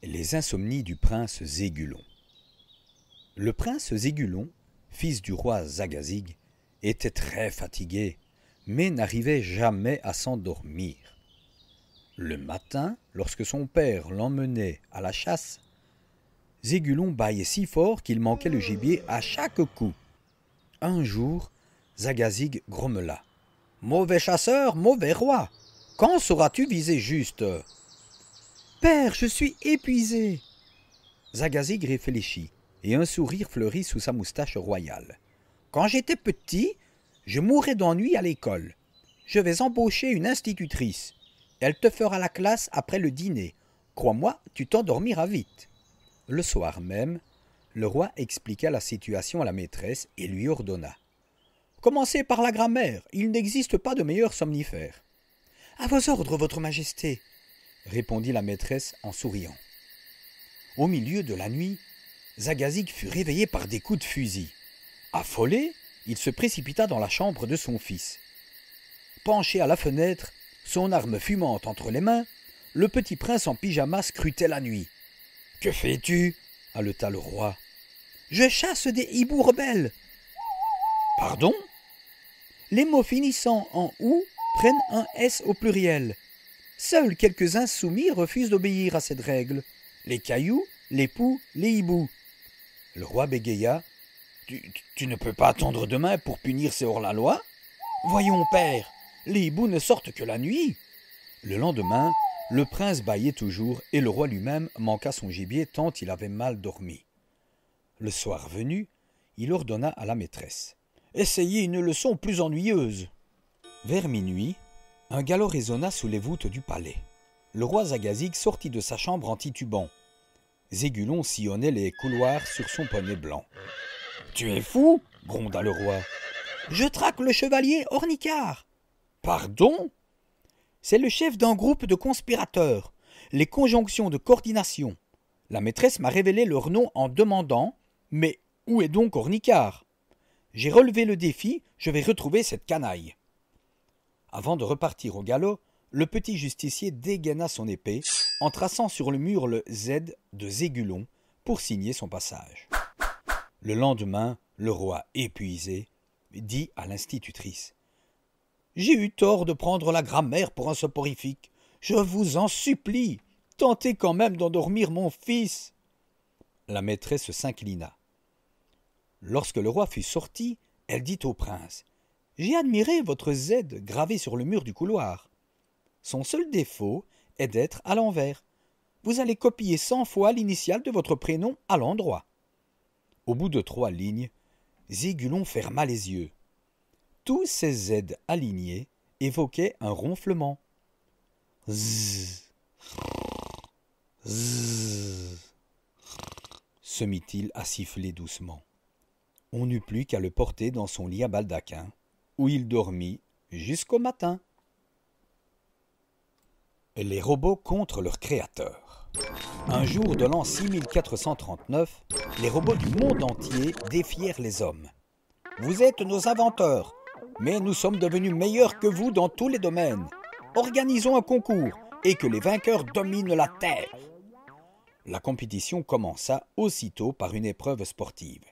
Les insomnies du prince Zégulon. Le prince Zégulon, fils du roi Zagazig, était très fatigué, mais n'arrivait jamais à s'endormir. Le matin, lorsque son père l'emmenait à la chasse, Zégulon bâillait si fort qu'il manquait le gibier à chaque coup. Un jour, Zagazig grommela. « Mauvais chasseur, mauvais roi, quand sauras-tu viser juste ?»« Père, je suis épuisé. » Zagazig réfléchit, et un sourire fleurit sous sa moustache royale. « Quand j'étais petit, je mourais d'ennui à l'école. Je vais embaucher une institutrice. Elle te fera la classe après le dîner. Crois-moi, tu t'endormiras vite. » Le soir même, le roi expliqua la situation à la maîtresse et lui ordonna. « Commencez par la grammaire, il n'existe pas de meilleur somnifère. »« À vos ordres, votre majesté, » répondit la maîtresse en souriant. Au milieu de la nuit, Zagazig fut réveillé par des coups de fusil. Affolé, il se précipita dans la chambre de son fils. Penché à la fenêtre, son arme fumante entre les mains, le petit prince en pyjama scrutait la nuit. « Que fais-tu » haleta le roi. « Je chasse des hiboux rebelles. »« Pardon ?» Les mots finissant en « ou » prennent un « s » au pluriel. Seuls quelques insoumis refusent d'obéir à cette règle. Les cailloux, les poux, les hiboux. Le roi bégaya. Tu ne peux pas attendre demain pour punir ces hors-la-loi ? Voyons, père, les hiboux ne sortent que la nuit. Le lendemain, le prince bâillait toujours et le roi lui-même manqua son gibier tant il avait mal dormi. Le soir venu, il ordonna à la maîtresse. « Essayez une leçon plus ennuyeuse. » Vers minuit, un galop résonna sous les voûtes du palais. Le roi Zagazig sortit de sa chambre en titubant. Zégulon sillonnait les couloirs sur son poney blanc. « Tu es fou » gronda le roi. « Je traque le chevalier Ornicard. »« Pardon ?» C'est le chef d'un groupe de conspirateurs. Les conjonctions de coordination. La maîtresse m'a révélé leur nom en demandant « Mais où est donc Ornicard ?» J'ai relevé le défi, je vais retrouver cette canaille. Avant de repartir au galop, le petit justicier dégaina son épée en traçant sur le mur le Z de Zégulon pour signer son passage. Le lendemain, le roi, épuisé, dit à l'institutrice. « J'ai eu tort de prendre la grammaire pour un soporifique. Je vous en supplie, tentez quand même d'endormir mon fils. » La maîtresse s'inclina. Lorsque le roi fut sorti, elle dit au prince. « J'ai admiré votre Z gravé sur le mur du couloir. Son seul défaut est d'être à l'envers. Vous allez copier 100 fois l'initiale de votre prénom à l'endroit. » Au bout de 3 lignes, Zégulon ferma les yeux. Tous ces Z alignés évoquaient un ronflement. Zzz, zzz, se mit-il à siffler doucement. On n'eut plus qu'à le porter dans son lit à baldaquin, où il dormit jusqu'au matin. Les robots contre leur créateur. Un jour de l'an 6439, les robots du monde entier défièrent les hommes. « Vous êtes nos inventeurs, mais nous sommes devenus meilleurs que vous dans tous les domaines. Organisons un concours et que les vainqueurs dominent la Terre. » La compétition commença aussitôt par une épreuve sportive.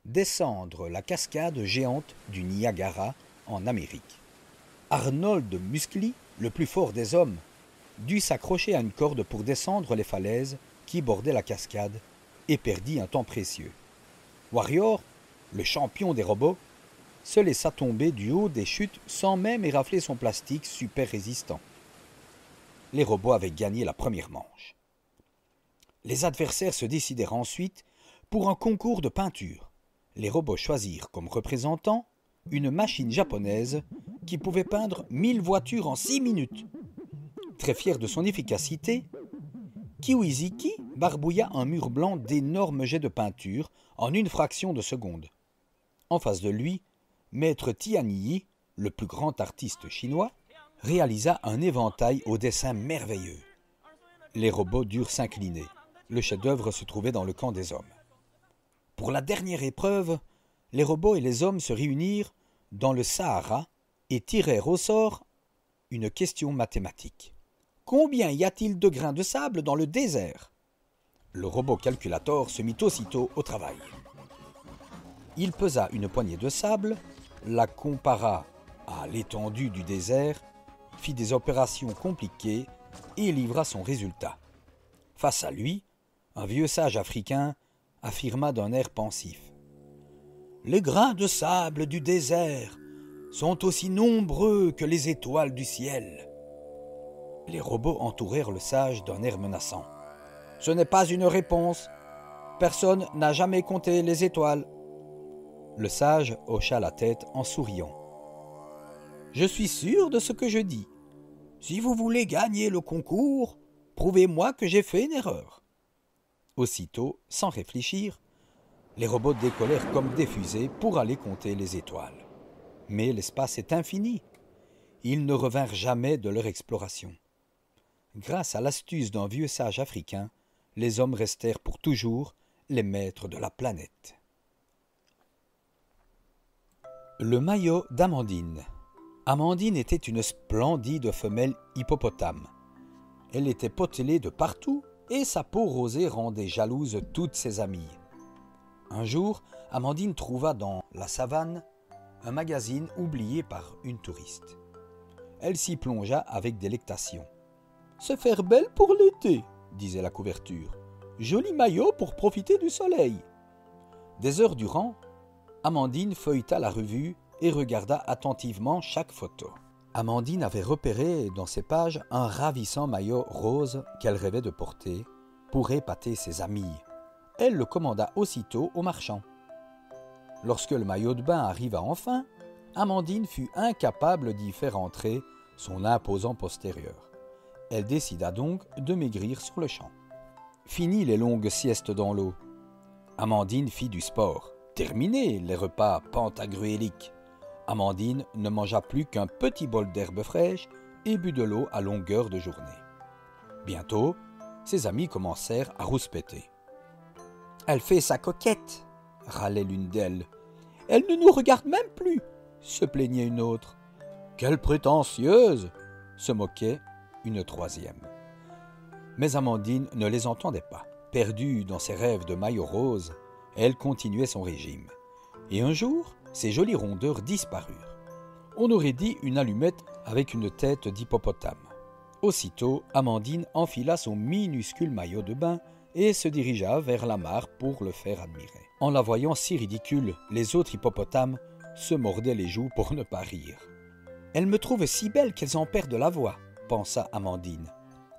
Descendre la cascade géante du Niagara en Amérique. Arnold Muscli, le plus fort des hommes, dut s'accrocher à une corde pour descendre les falaises qui bordaient la cascade et perdit un temps précieux. Warrior, le champion des robots, se laissa tomber du haut des chutes sans même érafler son plastique super résistant. Les robots avaient gagné la première manche. Les adversaires se décidèrent ensuite pour un concours de peinture. Les robots choisirent comme représentant une machine japonaise qui pouvait peindre 1000 voitures en 6 minutes. Très fier de son efficacité, Kiwiziki barbouilla un mur blanc d'énormes jets de peinture en une fraction de seconde. En face de lui, Maître Tianyi, le plus grand artiste chinois, réalisa un éventail au dessin merveilleux. Les robots durent s'incliner. Le chef-d'œuvre se trouvait dans le camp des hommes. Pour la dernière épreuve, les robots et les hommes se réunirent dans le Sahara et tirèrent au sort une question mathématique. Combien y a-t-il de grains de sable dans le désert? Le robot calculator se mit aussitôt au travail. Il pesa une poignée de sable, la compara à l'étendue du désert, fit des opérations compliquées et livra son résultat. Face à lui, un vieux sage africain affirma d'un air pensif: « Les grains de sable du désert sont aussi nombreux que les étoiles du ciel. » Les robots entourèrent le sage d'un air menaçant. « Ce n'est pas une réponse. Personne n'a jamais compté les étoiles. » Le sage hocha la tête en souriant. « Je suis sûr de ce que je dis. Si vous voulez gagner le concours, prouvez-moi que j'ai fait une erreur. » Aussitôt, sans réfléchir, les robots décollèrent comme des fusées pour aller compter les étoiles. Mais l'espace est infini. Ils ne revinrent jamais de leur exploration. Grâce à l'astuce d'un vieux sage africain, les hommes restèrent pour toujours les maîtres de la planète. Le maillot d'Amandine. Amandine était une splendide femelle hippopotame. Elle était potelée de partout et sa peau rosée rendait jalouse toutes ses amies. Un jour, Amandine trouva dans la savane un magazine oublié par une touriste. Elle s'y plongea avec délectation. « Se faire belle pour l'été », disait la couverture. « Joli maillot pour profiter du soleil. » Des heures durant, Amandine feuilleta la revue et regarda attentivement chaque photo. Amandine avait repéré dans ces pages un ravissant maillot rose qu'elle rêvait de porter pour épater ses amies. Elle le commanda aussitôt au marchand. Lorsque le maillot de bain arriva enfin, Amandine fut incapable d'y faire entrer son imposant postérieur. Elle décida donc de maigrir sur le champ. Fini les longues siestes dans l'eau. Amandine fit du sport. Terminé les repas pantagruéliques. Amandine ne mangea plus qu'un petit bol d'herbe fraîche et but de l'eau à longueur de journée. Bientôt, ses amis commencèrent à rouspéter. « Elle fait sa coquette !» râlait l'une d'elles. « Elle ne nous regarde même plus !» se plaignait une autre. « Quelle prétentieuse !» se moquait une troisième. Mais Amandine ne les entendait pas. Perdue dans ses rêves de maillot rose, elle continuait son régime. Et un jour, ses jolies rondeurs disparurent. On aurait dit une allumette avec une tête d'hippopotame. Aussitôt, Amandine enfila son minuscule maillot de bain et se dirigea vers la mare pour le faire admirer. En la voyant si ridicule, les autres hippopotames se mordaient les joues pour ne pas rire. « Elles me trouvent si belle qu'elles en perdent la voix », pensa Amandine.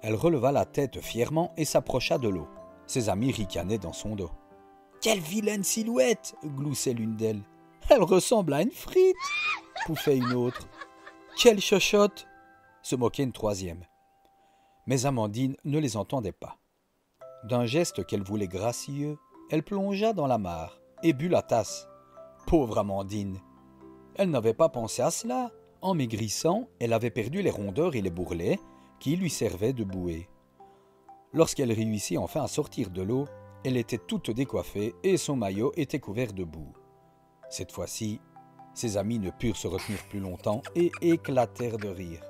Elle releva la tête fièrement et s'approcha de l'eau. Ses amis ricanaient dans son dos. « Quelle vilaine silhouette !» gloussait l'une d'elles. « Elle ressemble à une frite !» pouffait une autre. « Quelle chochotte !» se moquait une troisième. Mais Amandine ne les entendait pas. D'un geste qu'elle voulait gracieux, elle plongea dans la mare et but la tasse. Pauvre Amandine! Elle n'avait pas pensé à cela. En maigrissant, elle avait perdu les rondeurs et les bourrelets qui lui servaient de bouée. Lorsqu'elle réussit enfin à sortir de l'eau, elle était toute décoiffée et son maillot était couvert de boue. Cette fois-ci, ses amis ne purent se retenir plus longtemps et éclatèrent de rire.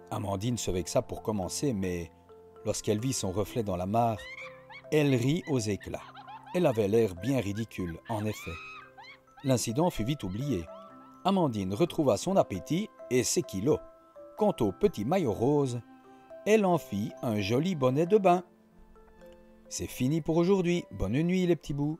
Amandine se vexa pour commencer, mais lorsqu'elle vit son reflet dans la mare, elle rit aux éclats. Elle avait l'air bien ridicule, en effet. L'incident fut vite oublié. Amandine retrouva son appétit et ses kilos. Quant au petit maillot rose, elle en fit un joli bonnet de bain. C'est fini pour aujourd'hui. Bonne nuit les petits bouts.